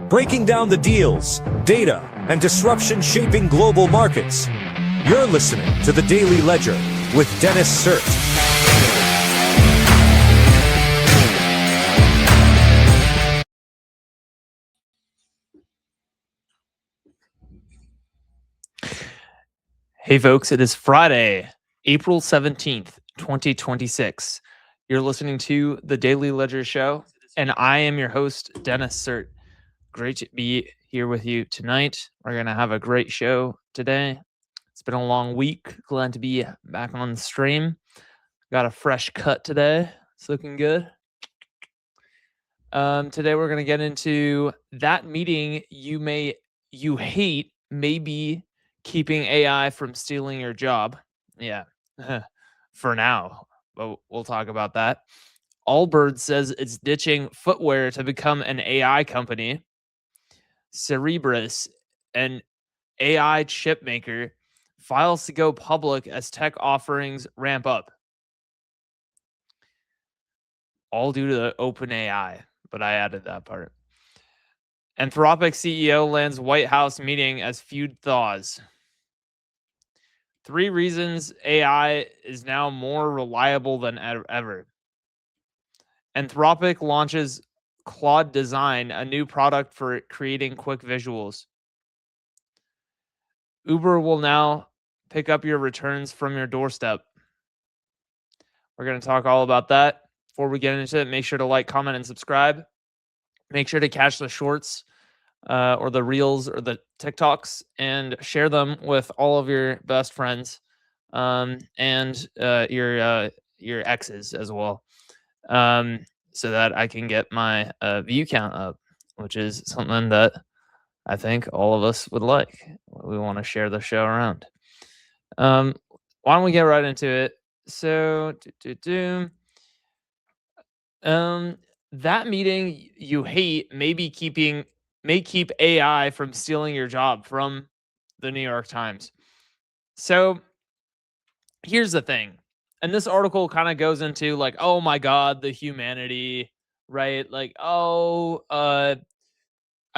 breaking down the deals, data, and disruption shaping global markets. You're listening to The Daily Ledger with Dennis Sert. Hey folks, it is Friday, April 17th, 2026. You're listening to The Daily Ledger Show, and I am your host, Dennis Sert. Great to be here with you tonight. We're going to have a great show today. It's been a long week. Glad to be back on the stream. Got a fresh cut today. It's looking good. Today we're going to get into that meeting you hate maybe keeping AI from stealing your job. Yeah, for now, but we'll talk about that. Allbirds says it's ditching footwear to become an AI company. Cerebras, an AI chip maker, files to go public as tech offerings ramp up. All due to the OpenAI, but I added that part. Anthropic CEO lands White House meeting as feud thaws. 3 reasons AI is now more reliable than ever. Anthropic launches Claude Design, a new product for creating quick visuals. Uber will now pick up your returns from your doorstep. We're going to talk all about that. Before we get into it, make sure to like, comment, and subscribe. Make sure to catch the shorts or the reels or the TikToks and share them with all of your best friends and your exes as well, so that I can get my view count up, which is something that I think all of us would like. We want to share the show around. Why don't we get right into it? So, that meeting you hate may keep AI from stealing your job, from the New York Times. So here's the thing. And this article kind of goes into like, oh my God, the humanity, right? Like, I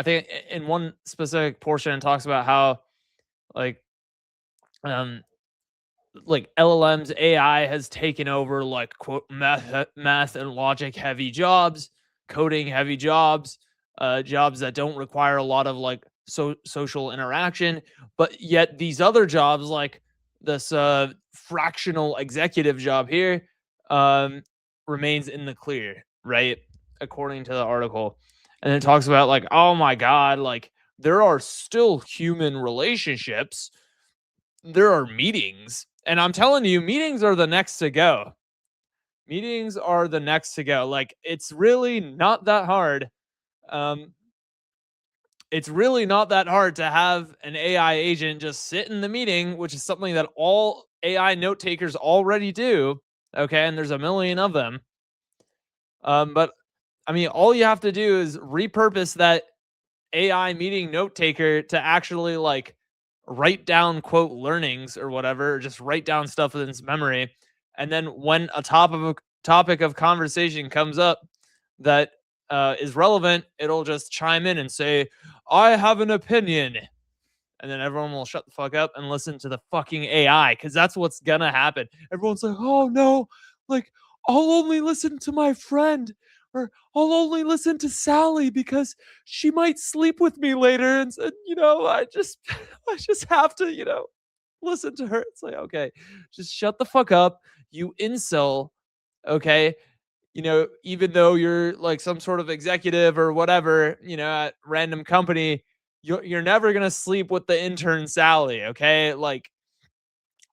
think in one specific portion it talks about how like LLMs, AI has taken over like quote math and logic heavy jobs, coding heavy jobs, jobs that don't require a lot of like social interaction, but yet these other jobs like this fractional executive job here remains in the clear, right? According to the article. And it talks about like, oh my God, like there are still human relationships. There are meetings. And I'm telling you, meetings are the next to go. Meetings are the next to go. Like, it's really not that hard. It's really not that hard to have an AI agent just sit in the meeting, which is something that all AI note takers already do. Okay. And there's a million of them. But I mean, all you have to do is repurpose that AI meeting note taker to actually like write down quote learnings or whatever, or just write down stuff in its memory. And then when a topic of conversation comes up that is relevant, it'll just chime in and say, I have an opinion. And then everyone will shut the fuck up and listen to the fucking AI, because that's what's gonna happen. Everyone's like, oh no, like I'll only listen to my friend, or I'll only listen to Sally because she might sleep with me later. And I just have to, listen to her. It's like, okay, just shut the fuck up, you incel. Okay. Even though you're like some sort of executive or whatever, at random company, you're never going to sleep with the intern Sally. Okay. Like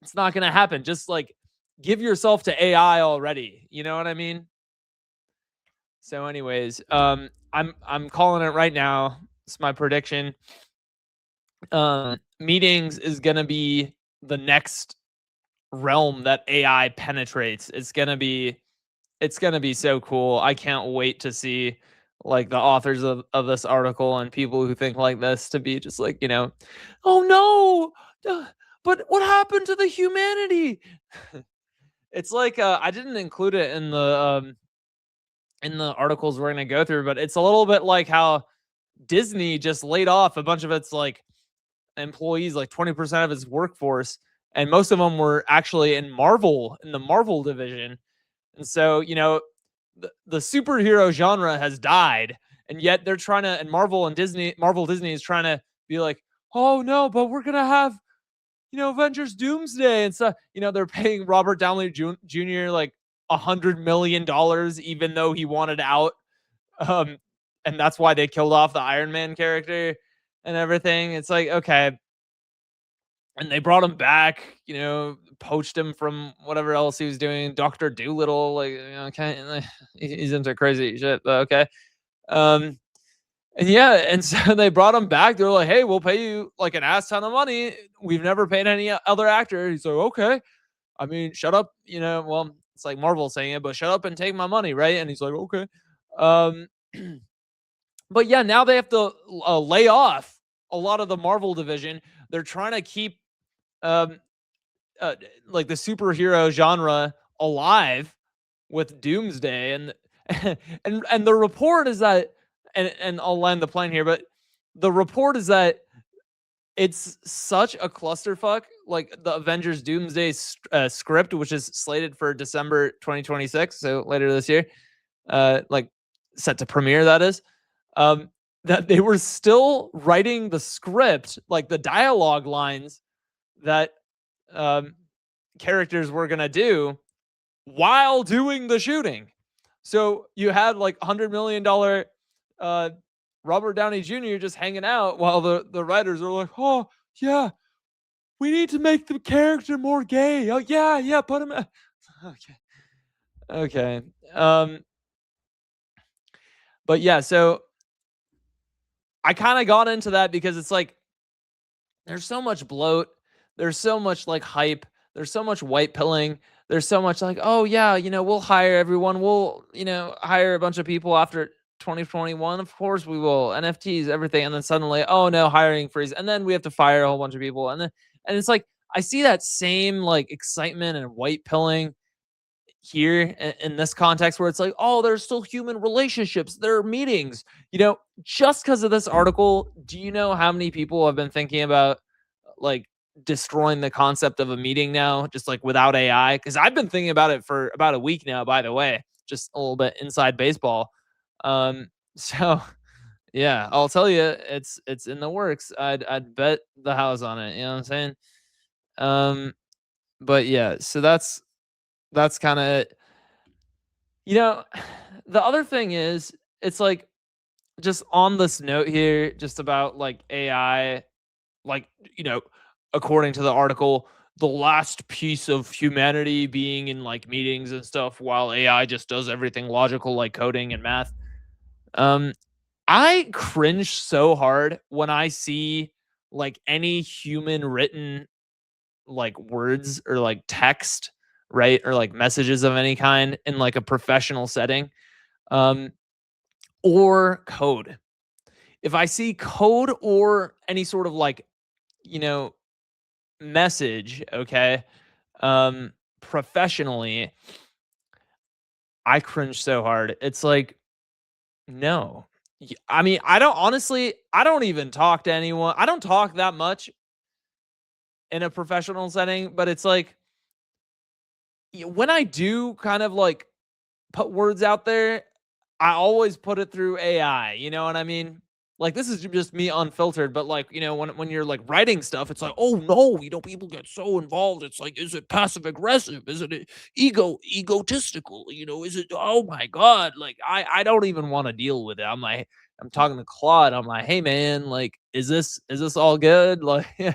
it's not going to happen. Just like give yourself to AI already. You know what I mean? So anyways, I'm calling it right now. It's my prediction. Meetings is going to be the next realm that AI penetrates. It's going to be so cool. I can't wait to see like the authors of this article and people who think like this to be just like, oh no, but what happened to the humanity? It's like, I didn't include it in the articles we're going to go through, but it's a little bit like how Disney just laid off a bunch of its like employees, like 20% of its workforce, and most of them were actually in the Marvel division. And so, the superhero genre has died, and yet they're trying to, and Marvel Disney is trying to be like, oh no, but we're gonna have, Avengers Doomsday and stuff. They're paying Robert Downey Jr. like $100 million, even though he wanted out. Um, and that's why they killed off the Iron Man character and everything. It's like, okay. And they brought him back, poached him from whatever else he was doing. Dr. Doolittle, like, okay, he's into crazy shit, but okay. And yeah, and so they brought him back. They're like, hey, we'll pay you like an ass ton of money. We've never paid any other actor. He's like, okay. I mean, shut up, well, it's like Marvel saying it, but shut up and take my money, right? And he's like, okay. Um, but yeah, now they have to lay off a lot of the Marvel division. They're trying to keep um, like the superhero genre alive with Doomsday, and and the report is that, and I'll land the plane here, but the report is that it's such a clusterfuck. Like the Avengers Doomsday script, which is slated for December 2026, so later this year, like set to premiere, that is, that they were still writing the script, like the dialogue lines that characters were gonna do while doing the shooting. So you had like $100 million Robert Downey Jr. just hanging out while the writers are like, oh yeah, we need to make the character more gay. Oh yeah, put him. Okay. But yeah, so I kind of got into that because it's like there's so much bloat, there's so much like hype, there's so much white pilling, there's so much like, oh yeah, we'll hire everyone, we'll hire a bunch of people after 2021, of course we will, NFTs, everything, and then suddenly, oh no, hiring freeze, and then we have to fire a whole bunch of people, and it's like I see that same like excitement and white pilling here in this context where it's like, oh, there's still human relationships, there are meetings, just because of this article. Do you know how many people have been thinking about like destroying the concept of a meeting now, just like without AI? Because I've been thinking about it for about a week now, by the way, just a little bit inside baseball. So yeah, I'll tell you, it's in the works. I'd bet the house on it. You know what I'm saying? But yeah, so that's kind of, the other thing is, it's like, just on this note here, just about like AI, like, according to the article, the last piece of humanity being in like meetings and stuff while AI just does everything logical, like coding and math. I cringe so hard when I see like any human written like words or like text, right? Or like messages of any kind in like a professional setting, or code. If I see code or any sort of like, you know, message, okay, professionally, I cringe so hard. It's like, no. I mean, I don't even talk to anyone. I don't talk that much in a professional setting, but it's like, when I do kind of like put words out there, I always put it through AI. You know what I mean? Like, this is just me unfiltered, but like, when you're like writing stuff, it's like, oh no, people get so involved. It's like, is it passive aggressive? Is it egotistical? Is it, oh my God? Like, I don't even want to deal with it. I'm talking to Claude. I'm like, hey man, like, is this all good? Like, you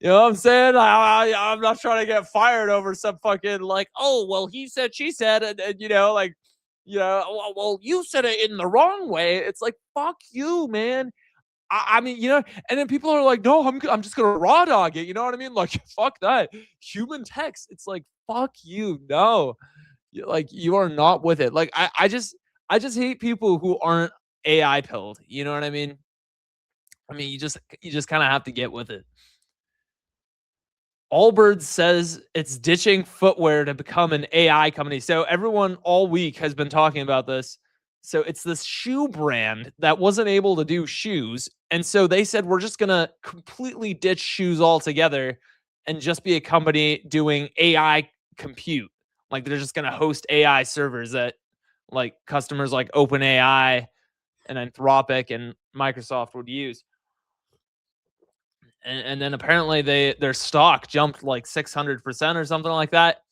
know what I'm saying? I'm not trying to get fired over some fucking like, oh well, he said, she said, and like, well, you said it in the wrong way. It's like, fuck you, man. I mean, and then people are like, no, I'm just gonna raw dog it. You know what I mean? Like, fuck that. Human text. It's like, fuck you. No, like, you are not with it. Like, I just hate people who aren't AI pilled. You know what I mean? I mean, you just kind of have to get with it. Allbirds says it's ditching footwear to become an AI company. So everyone all week has been talking about this. So it's this shoe brand that wasn't able to do shoes. And so they said, we're just going to completely ditch shoes altogether and just be a company doing AI compute. Like they're just going to host AI servers that like customers like OpenAI and Anthropic and Microsoft would use. And then apparently their stock jumped like 600% or something like that.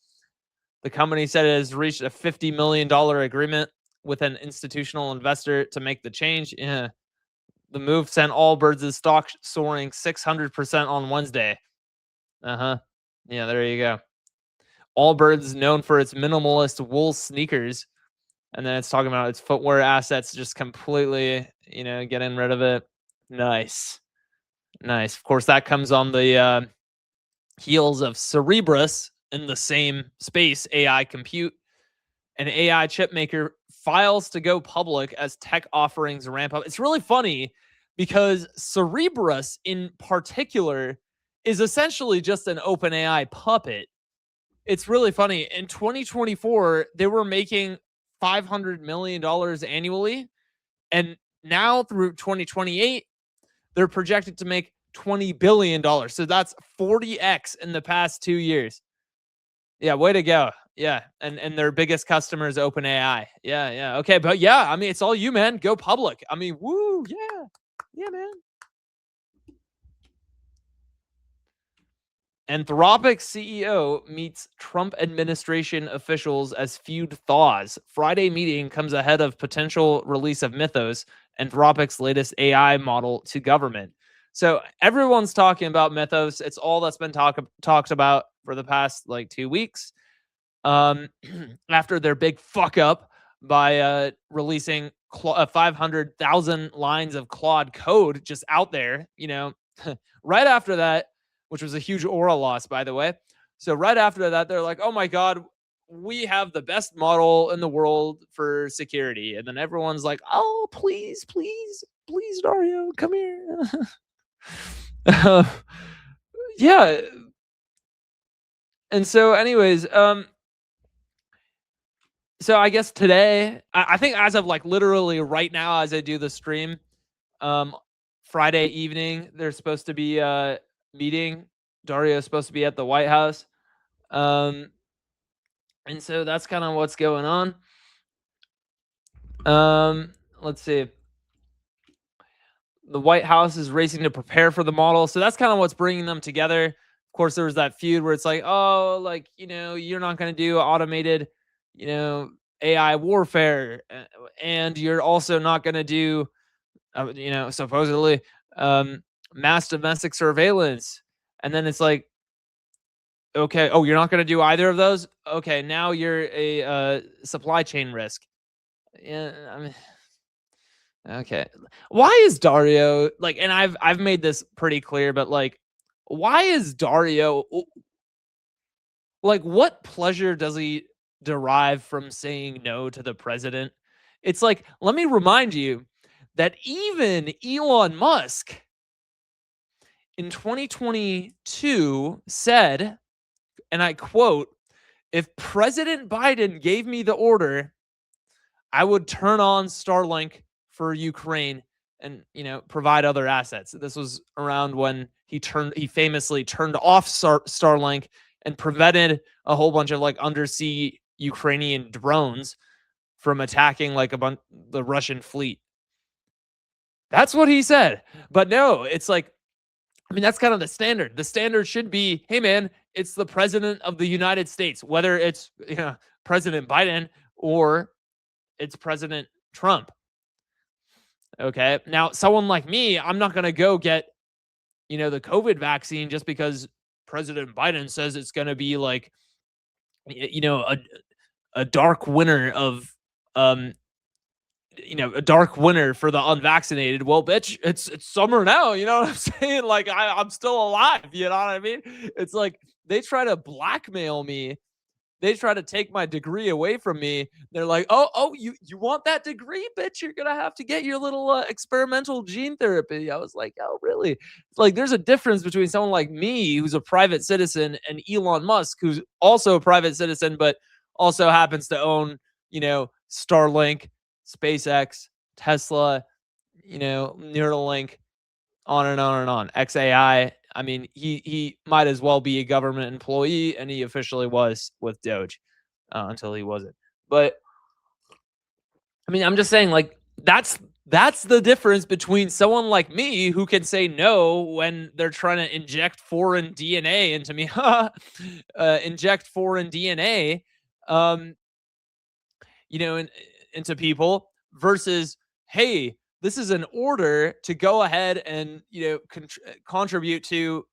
The company said it has reached a $50 million agreement with an institutional investor to make the change. Yeah. The move sent Allbirds' stock soaring 600% on Wednesday. Yeah, there you go. Allbirds, known for its minimalist wool sneakers. And then it's talking about its footwear assets, just completely, getting rid of it. Nice. Of course, that comes on the heels of Cerebrus in the same space, AI compute. An AI chip maker files to go public as tech offerings ramp up. It's really funny because Cerebrus in particular is essentially just an OpenAI puppet. It's really funny. In 2024, they were making $500 million annually. And now through 2028, they're projected to make $20 billion. So that's 40x in the past 2 years. Yeah, way to go. Yeah, and their biggest customer is OpenAI. Yeah. Okay, but yeah, I mean, it's all you, man. Go public. I mean, woo, yeah, man. Anthropic CEO meets Trump administration officials as feud thaws. Friday meeting comes ahead of potential release of Mythos, Anthropic's latest AI model, to government. So everyone's talking about Mythos. It's all that's been talked about for the past like 2 weeks. After their big fuck up by releasing 500,000 lines of Claude code just out there, right after that, which was a huge aura loss, by the way. So right after that, they're like, oh my God, we have the best model in the world for security. And then everyone's like, oh, please, Dario, come here. Yeah. And so anyways, so I guess today, I think as of like literally right now, as I do the stream, Friday evening, there's supposed to be a meeting. Dario's supposed to be at the White House. And so that's kind of what's going on. Let's see. The White House is racing to prepare for the model. So that's kind of what's bringing them together. Of course, there was that feud where it's like, oh, like, you're not going to do automated, AI warfare. And you're also not going to do, supposedly mass domestic surveillance. And then it's like, okay, oh, you're not going to do either of those? Okay, now you're a supply chain risk. Yeah, I mean, okay. Why is Dario like, and I've made this pretty clear, but like, why is Dario like, what pleasure does he derive from saying no to the president? It's like, let me remind you that even Elon Musk in 2022 said, and I quote, if President Biden gave me the order, I would turn on Starlink for Ukraine and, provide other assets. This was around when he famously turned off Starlink and prevented a whole bunch of like undersea Ukrainian drones from attacking like the Russian fleet. That's what he said. But no, it's like, I mean, that's kind of the standard. The standard should be, hey man, it's the president of the United States, whether it's President Biden or it's President Trump. Okay. Now, someone like me, I'm not going to go get, the COVID vaccine just because President Biden says it's going to be like, a dark winter of, a dark winter for the unvaccinated. Well, bitch, it's summer now. You know what I'm saying? Like I'm still alive. You know what I mean? It's like they try to blackmail me. They try to take my degree away from me. They're like, oh, you want that degree, bitch? You're gonna have to get your little experimental gene therapy. I was like, oh, really? It's like there's a difference between someone like me, who's a private citizen, and Elon Musk, who's also a private citizen, but also happens to own, Starlink SpaceX, Tesla, Neuralink, on and on and on. XAI. I mean, he might as well be a government employee, and he officially was with Doge until he wasn't. But I mean, I'm just saying, like, that's the difference between someone like me who can say no when they're trying to inject foreign DNA into me, inject foreign DNA, um, into people versus, hey, this is an order to go ahead and contribute to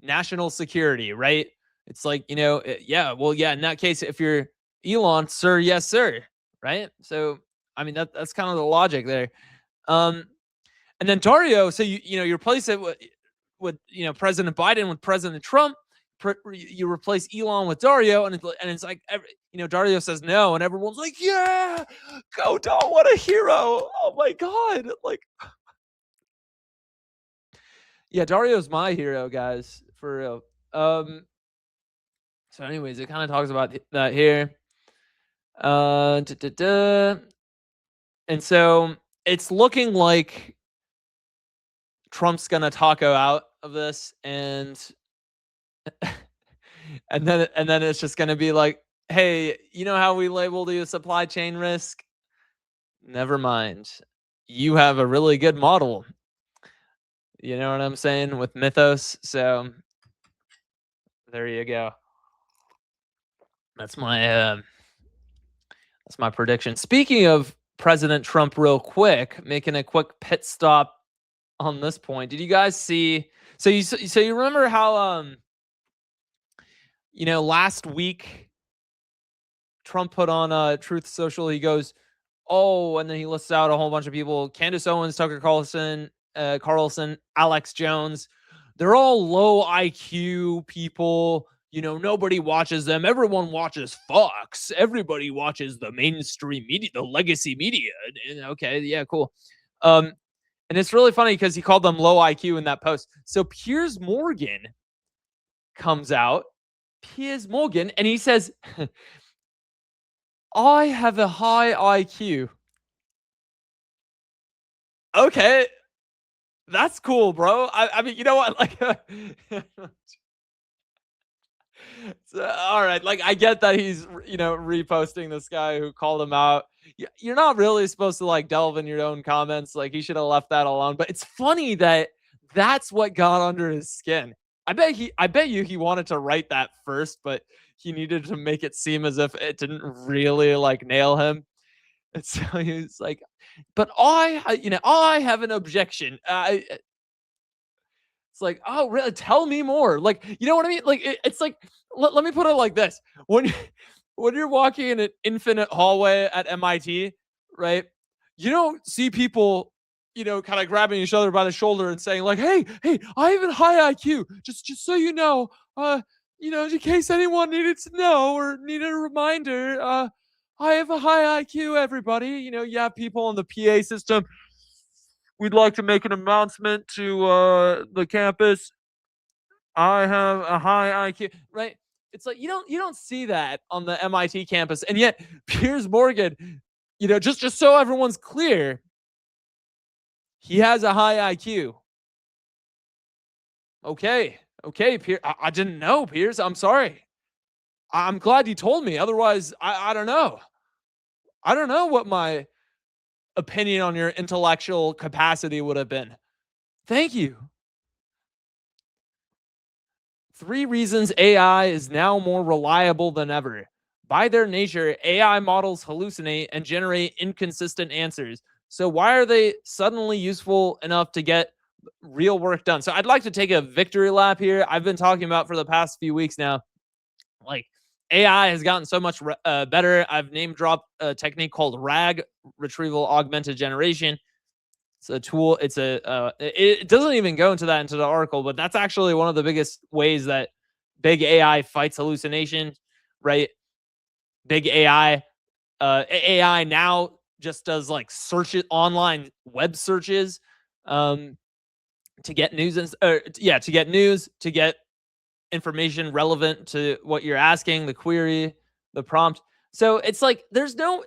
national security, right? It's like, yeah, well, yeah, in that case, if you're Elon, sir, yes, sir, right? So, I mean, that's kind of the logic there. Um, and then Dario, so you replace it with President Biden with President Trump. You replace Elon with Dario, and it's like Dario says no, and everyone's like, yeah, go Dario, what a hero! Oh my god, like, yeah, Dario's my hero, guys, for real. So anyways, it kind of talks about that here. And so it's looking like Trump's gonna taco out of this, and then it's just gonna be like, hey, you know how we labeled you a supply chain risk? Never mind. You have a really good model. You know what I'm saying with Mythos? So there you go. That's my prediction. Speaking of President Trump, real quick, making a quick pit stop on this point. Did you guys see? So you remember how last week Trump put on Truth Social. He goes, oh, and then he lists out a whole bunch of people: Candace Owens, Tucker Carlson, Alex Jones. They're all low IQ people. Nobody watches them. Everyone watches Fox. Everybody watches the mainstream media, the legacy media. And okay, yeah, cool. And it's really funny because he called them low IQ in that post. So Piers Morgan comes out, and he says, I have a high IQ. Okay, that's cool, bro. I mean, you know what? Like, so, all right. Like, I get that he's, reposting this guy who called him out. You're not really supposed to like delve in your own comments. Like, he should have left that alone. But it's funny that that's what got under his skin. I bet you he wanted to write that first, but he needed to make it seem as if it didn't really like nail him. And so he's like, but I have an objection. It's like, oh, really? Tell me more. Like, you know what I mean? Like, it's like, let me put it like this: when you're walking in an infinite hallway at MIT, right? You don't see people, kind of grabbing each other by the shoulder and saying like, hey, I have a high IQ. Just so you know, in case anyone needed to know or needed a reminder, I have a high IQ. Everybody, you have people on the PA system. We'd like to make an announcement to the campus. I have a high IQ, right? It's like you don't see that on the MIT campus, and yet Piers Morgan, just so everyone's clear, he has a high IQ. Okay, Piers. I didn't know, Piers. I'm sorry. I'm glad you told me. Otherwise, I don't know. I don't know what my opinion on your intellectual capacity would have been. Thank you. 3 reasons AI is now more reliable than ever. By their nature, AI models hallucinate and generate inconsistent answers. So why are they suddenly useful enough to get real work done? So I'd like to take a victory lap here. I've been talking about for the past few weeks now, like, AI has gotten so much better. I've name dropped a technique called RAG, Retrieval Augmented Generation. It's a tool. It doesn't even go into the article, but that's actually one of the biggest ways that big AI fights hallucination, right? Big AI, AI now just does like searches, online web searches, to get news to get information relevant to what you're asking, the query, the prompt. So it's like there's no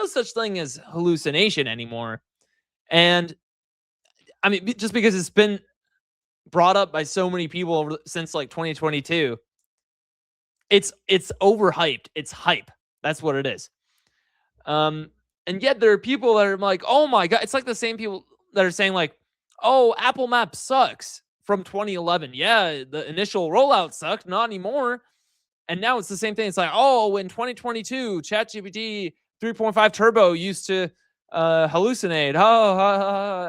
such thing as hallucination anymore. And I mean, just because it's been brought up by so many people since like 2022, it's overhyped. It's hype. That's what it is. Um, and yet there are people that are like, oh my god, it's like the same people that are saying like, oh, Apple Maps sucks from 2011. Yeah, the initial rollout sucked, not anymore. And now it's the same thing. It's like, oh, in 2022, ChatGPT 3.5 Turbo used to hallucinate.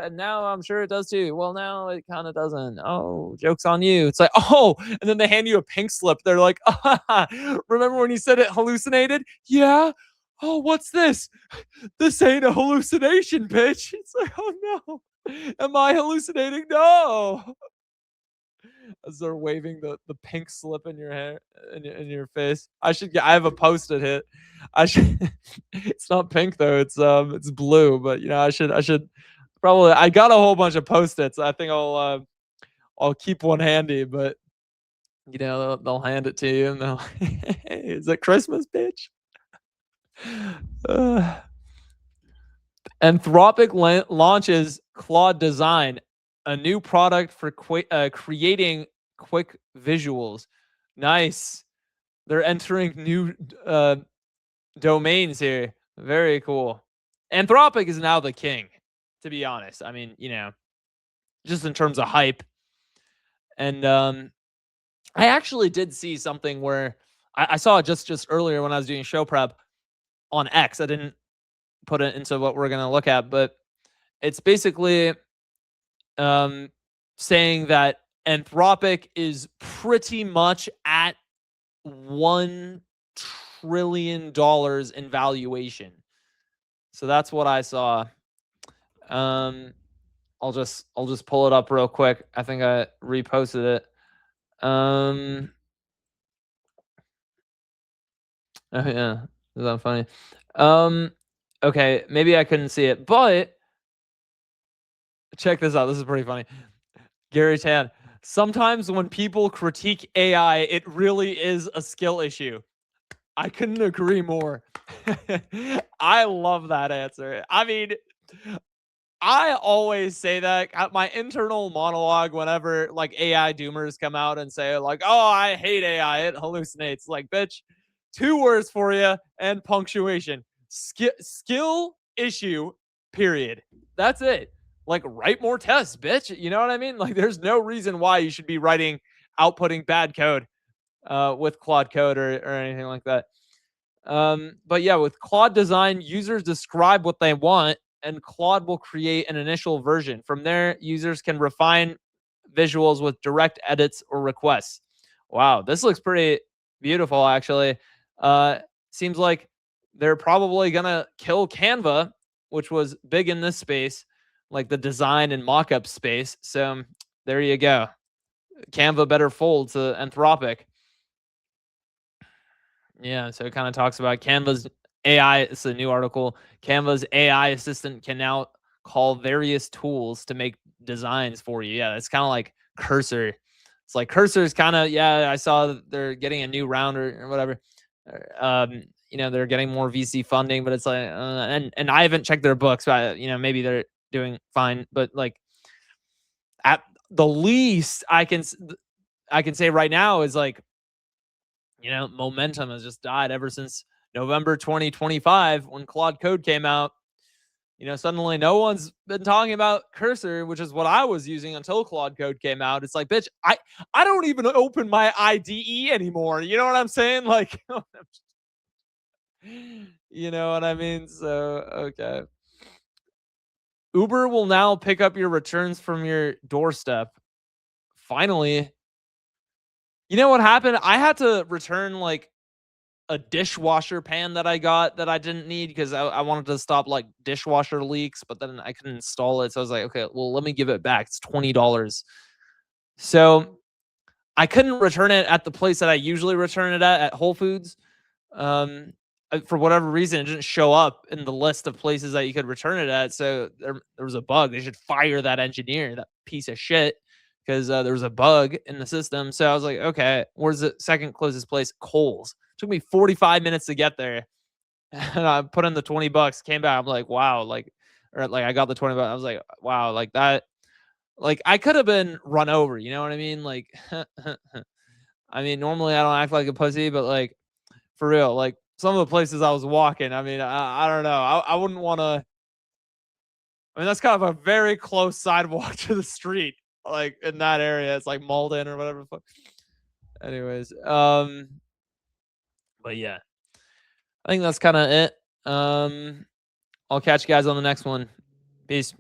And now I'm sure it does too. Well, now it kind of doesn't. Oh, joke's on you. It's like, oh, and then they hand you a pink slip. They're like, remember when you said it hallucinated? Yeah. Oh, what's this? This ain't a hallucination, bitch. It's like, oh no. Am I hallucinating? No. As they're waving the pink slip in your hair in your face. I have a post-it hit. I should it's not pink though, it's blue, but I should probably I got a whole bunch of post-its. I think I'll keep one handy, but they'll hand it to you and they'll hey, is it Christmas, bitch? Uh, Anthropic launches Claude Design, a new product for creating quick visuals. Nice. They're entering new domains here. Very cool. Anthropic is now the king, to be honest. I mean, just in terms of hype. And I actually did see something where I saw it just earlier when I was doing show prep on X. I didn't put it into what we're gonna look at, but it's basically saying that Anthropic is pretty much at $1 trillion in valuation. So that's what I saw. I'll just pull it up real quick. I think I reposted it. Oh yeah, is that funny? Okay, maybe I couldn't see it, but check this out. This is pretty funny. Gary Tan. Sometimes when people critique AI, it really is a skill issue. I couldn't agree more. I love that answer. I mean, I always say that at my internal monologue whenever like AI doomers come out and say like, "Oh, I hate AI. It hallucinates." Like, bitch, 2 words for you and punctuation. Skill issue, period. That's it. Like, write more tests, bitch. You know what I mean? Like, there's no reason why you should be outputting bad code with Claude Code or anything like that. But yeah, with Claude Design, users describe what they want, and Claude will create an initial version. From there, users can refine visuals with direct edits or requests. Wow, this looks pretty beautiful, actually. Seems like they're probably gonna kill Canva, which was big in this space, like the design and mockup space. So there you go. Canva better fold to Anthropic. Yeah, so it kind of talks about Canva's AI. It's a new article. Canva's AI assistant can now call various tools to make designs for you. Yeah, it's kind of like Cursor. It's like Cursor is kind of, yeah, I saw that they're getting a new round or whatever. They're getting more VC funding, but it's like, and I haven't checked their books, but maybe they're doing fine. But like at the least, I can say right now is like, momentum has just died ever since November 2025 when Claude Code came out. Suddenly no one's been talking about Cursor, which is what I was using until Claude Code came out. It's like, bitch, I don't even open my IDE anymore. You know what I'm saying? Like, you know what I mean? So, okay. Uber will now pick up your returns from your doorstep. Finally. You know what happened? I had to return like a dishwasher pan that I got that I didn't need because I wanted to stop like dishwasher leaks, but then I couldn't install it. So I was like, okay, well, let me give it back. It's $20. So I couldn't return it at the place that I usually return it at Whole Foods. For whatever reason, it didn't show up in the list of places that you could return it at. So there was a bug. They should fire that engineer, that piece of shit, because there was a bug in the system. So I was like, okay, where's the second closest place? Kohl's. Took me 45 minutes to get there. and I put in the $20, came back. I'm like, wow, like, or like I got the $20. I was like, wow, like that, like I could have been run over. You know what I mean? Like, I mean, normally I don't act like a pussy, but like for real, like some of the places I was walking, I mean, I don't know. I wouldn't want to. I mean, that's kind of a very close sidewalk to the street, like in that area. It's like Malden or whatever the fuck. Anyways, but yeah, I think that's kind of it. I'll catch you guys on the next one. Peace.